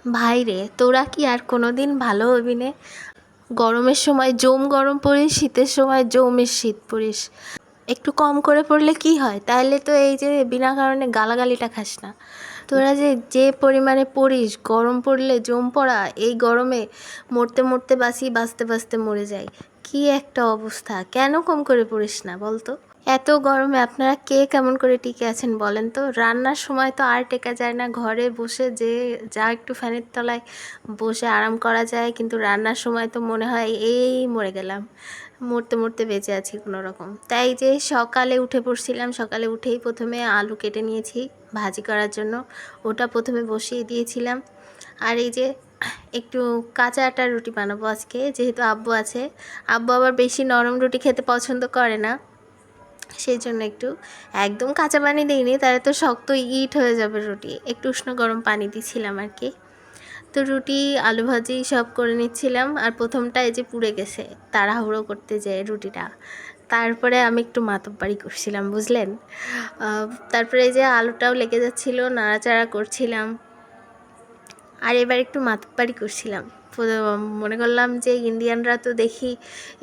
ভাই রে, তোরা কি আর কোনোদিন ভালো হবি নে? গরমের সময় জম গরম পড়িস, শীতের সময় জমের শীত পড়িস। একটু কম করে পড়লে কি হয়? তাহলে তো এই যে বিনা কারণে গালাগালিটা খাস না। তোরা যে যে পরিমাণে পড়িস, গরম পড়লে জম পড়া, এই গরমে মরতে মরতে বাঁচি, বাঁচতে বাঁচতে মরে যাই। কি একটা অবস্থা! কেন কম করে পড়িস না বলতো? এত গরমে আপনারা কে কেমন করে টিকে আছেন বলেন তো? রান্নার সময় তো আর টেকা যায় না, ঘরে বসে যে যা একটু ফ্যানের তলায় বসে আরাম করা যায়, কিন্তু রান্নার সময় তো মনে হয় এই মরে গেলাম, মরতে মরতে বেঁচে আছি কোনো রকম। তাই যে সকালে উঠে পড়ছিলাম, সকালে উঠেই প্রথমে আলু কেটে নিয়েছি ভাজি করার জন্য, ওটা প্রথমে বসিয়ে দিয়েছিলাম। আর এই যে একটু কাঁচা আটার রুটি বানাবো আজকে, যেহেতু আব্বু আছে। আব্বু আবার বেশি নরম রুটি খেতে পছন্দ করে না, সেই জন্য একটু একদম কাঁচা পানি দিইনি, তাহলে তো শক্ত ইট হয়ে যাবে রুটি। একটু উষ্ণ গরম পানি দিছিলাম আর কি। তো রুটি আলু ভাজি সব করে নিচ্ছিলাম, আর প্রথমটা এই যে পুড়ে গেছে তাড়াহুড়ো করতে যেয়ে রুটিটা। তারপরে আমি একটু মাতব্বাড়ি করছিলাম, বুঝলেন। তারপরে এই যে আলুটাও লেগে যাচ্ছিলো, নাড়াচাড়া করছিলাম। আর এবার একটু মাতব্বাড়ি করছিলাম। মনে করলাম যে ইন্ডিয়ানরা তো দেখি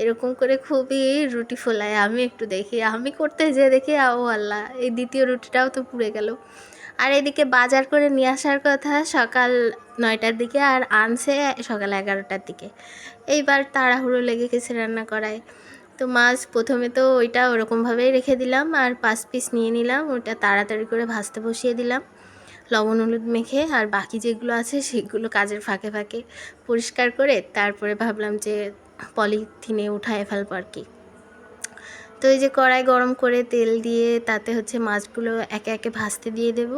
এরকম করে খুবই রুটি ফোলায়, আমি একটু দেখি, আমি করতে যেয়ে দেখি ও আল্লাহ, এই দ্বিতীয় রুটিটাও তো পুড়ে গেল। আর এদিকে বাজার করে নিয়ে আসার কথা সকাল 9টার দিকে, আর আনছে সকাল 11টার দিকে। এইবার তাড়াহুড়ো লেগে গেছে রান্না করায়। তো মাছ প্রথমে তো ওইটা ওরকমভাবেই রেখে দিলাম, আর 5 পিস নিয়ে নিলাম, ওইটা তাড়াতাড়ি করে ভাজতে বসিয়ে দিলাম লবণ হলুদ মেখে। আর বাকি যেগুলো আছে সেগুলো কাজের ফাঁকে ফাঁকে পরিষ্কার করে তারপরে ভাবলাম যে পলিথিনে উঠায় ফেলবো আর কি। তো এই যে কড়াই গরম করে তেল দিয়ে তাতে হচ্ছে মাছগুলো একে একে ভাজতে দিয়ে দেব।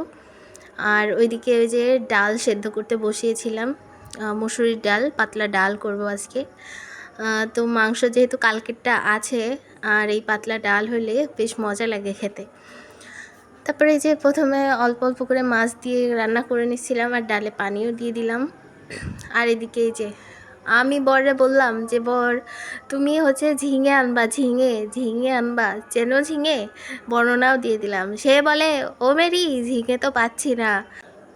আর ওইদিকে ওই যে ডাল সেদ্ধ করতে বসিয়েছিলাম, মসুরির ডাল, পাতলা ডাল করব আজকে। তো মাংস যেহেতু কালকেরটা আছে, আর এই পাতলা ডাল হলে বেশ মজা লাগে খেতে। তারপরে এই যে প্রথমে অল্প অল্প করে মাছ দিয়ে রান্না করে নিচ্ছিলাম, আর ডালে পানিও দিয়ে দিলাম। আর এদিকে এই যে আমি বররে বললাম যে বর, তুমি হচ্ছে ঝিঙে আনবা, ঝিঙে ঝিঙে আনবা, চেন ঝিঙে, বর্ণনাও দিয়ে দিলাম। সে বলে, ও মেরি, ঝিঙে তো পাচ্ছি না,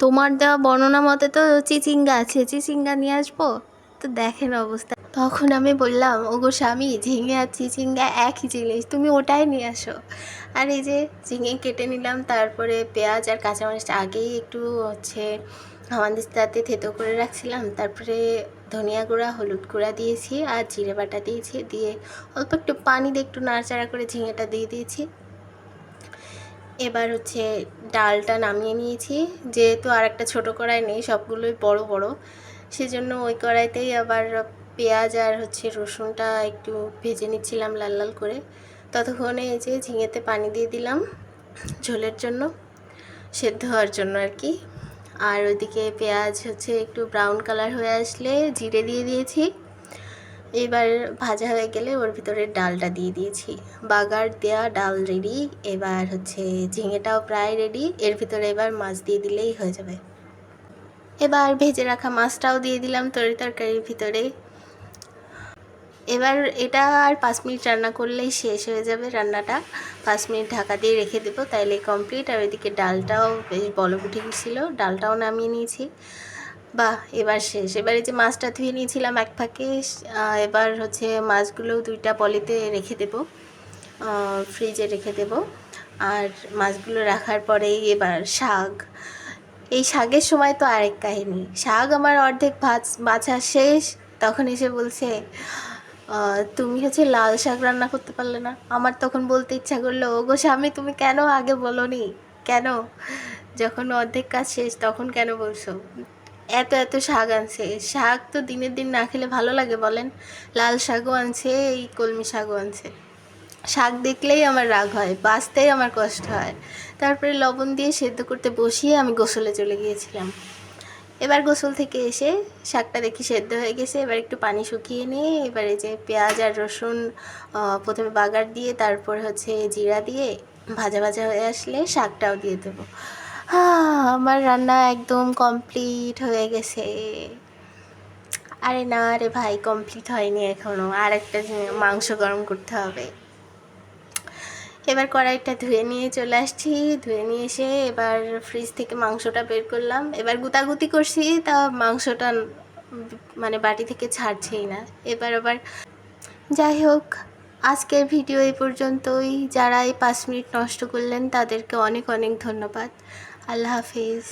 তোমার দেওয়া বর্ণনা মতে তো চিচিঙ্গা আছে, চিচিঙ্গা নিয়ে আসবো। তো দেখেন অবস্থা। তখন আমি বললাম, ওগো স্বামী, ঝিঙে আর চিচিঙ্গা একই জিনিস, তুমি ওটাই নিয়ে আসো। আর এই যে ঝিঙে কেটে নিলাম, তারপরে পেঁয়াজ আর কাঁচামরিচটা আগেই একটু হচ্ছে হামানদিস্তাতে থেতো করে রাখছিলাম। তারপরে ধনিয়া গুঁড়া, হলুদ গুঁড়া দিয়েছি, আর জিরে বাটা দিয়েছি, দিয়ে অল্প একটু পানি দিয়ে একটু নাড়াচাড়া করে ঝিঙেটা দিয়ে দিয়েছি। এবার হচ্ছে ডালটা নামিয়ে নিয়েছি, যেহেতু আর একটা ছোটো কড়াই নেই, সবগুলোই বড় বড়, সেজন্য ওই কড়াইতেই আবার পেঁয়াজ আর হচ্ছে রসুনটা একটু ভেজে নিচ্ছিলাম লাল লাল করে। ততক্ষণে এই যে ঝিঙেতে পানি দিয়ে দিলাম ঝোলের জন্য, সেদ্ধ হওয়ার জন্য আর কি। আর ওইদিকে পেঁয়াজ হচ্ছে একটু ব্রাউন কালার হয়ে আসলে জিরে দিয়ে দিয়েছি। এবার ভাজা হয়ে গেলে ওর ভিতরে ডালটা দিয়ে দিয়েছি, বাগার দেয়া ডাল রেডি। এবার হচ্ছে ঝিঙেটাও প্রায় রেডি, এর ভিতরে এবার মাছ দিয়ে দিলেই হয়ে যাবে। এবার ভেজে রাখা মাছটাও দিয়ে দিলাম তরকারির ভিতরে। এবার এটা আর 5 মিনিট রান্না করলেই শেষ হয়ে যাবে রান্নাটা। 5 মিনিট ঢাকা দিয়ে রেখে দেবো, তাইলে কমপ্লিট। আর ওইদিকে ডালটাও বেশ বলক উঠে গেছিলো, ডালটাও নামিয়ে নিয়েছি। বাহ, এবার শেষ। এবার এই যে মাছটা ধুয়ে নিয়েছিলাম এক ফাঁকে, এবার হচ্ছে মাছগুলো 2টা পলিতে রেখে দেবো, ফ্রিজে রেখে দেব। আর মাছগুলো রাখার পরেই এবার শাক, এই শাকের সময় তো আরেক কাহিনী। শাক আমার অর্ধেক বাছা শেষ, তখন এসে বলছে, তুমি হচ্ছে লাল শাক রান্না করতে পারলে না। আমার তখন বলতে ইচ্ছা করলো, ওগো স্বামী, তুমি কেন আগে বলোনি? কেন যখন অর্ধেক কাজ শেষ তখন কেন বলছো? এত এত শাক আনছে, শাক তো দিনের দিন না খেলে ভালো লাগে বলেন? লাল শাকও আনছে, এই কলমি শাকও আনছে। শাক দেখলেই আমার রাগ হয়, বাঁচতেই আমার কষ্ট হয়। তারপরে লবণ দিয়ে সেদ্ধ করতে বসিয়ে আমি গোসলে চলে গিয়েছিলাম। এবার গোসল থেকে এসে শাকটা দেখি সেদ্ধ হয়ে গেছে, এবার একটু পানি শুকিয়ে নিয়ে এবার এই যে পেঁয়াজ আর রসুন প্রথমে বাগার দিয়ে তারপরে হচ্ছে জিরা দিয়ে ভাজা ভাজা হয়ে আসলে শাকটাও দিয়ে দেবো। আমার রান্না একদম কমপ্লিট হয়ে গেছে। আরে না রে ভাই, কমপ্লিট হয়নি এখনও, আর একটা মাংস গরম করতে হবে। এবার কড়াইটা ধুয়ে নিয়ে চলে আসছি, ধুয়ে নিয়ে এসে এবার ফ্রিজ থেকে মাংসটা বের করলাম। এবার গুতাগুতি করছি, তা মাংসটা মানে বাটি থেকে ছাড়ছেই না। এবার আবার যাই হোক, আজকের ভিডিও এই পর্যন্তই। যারা এই 5 মিনিট নষ্ট করলেন তাদেরকে অনেক অনেক ধন্যবাদ। আল্লাহ হাফিজ।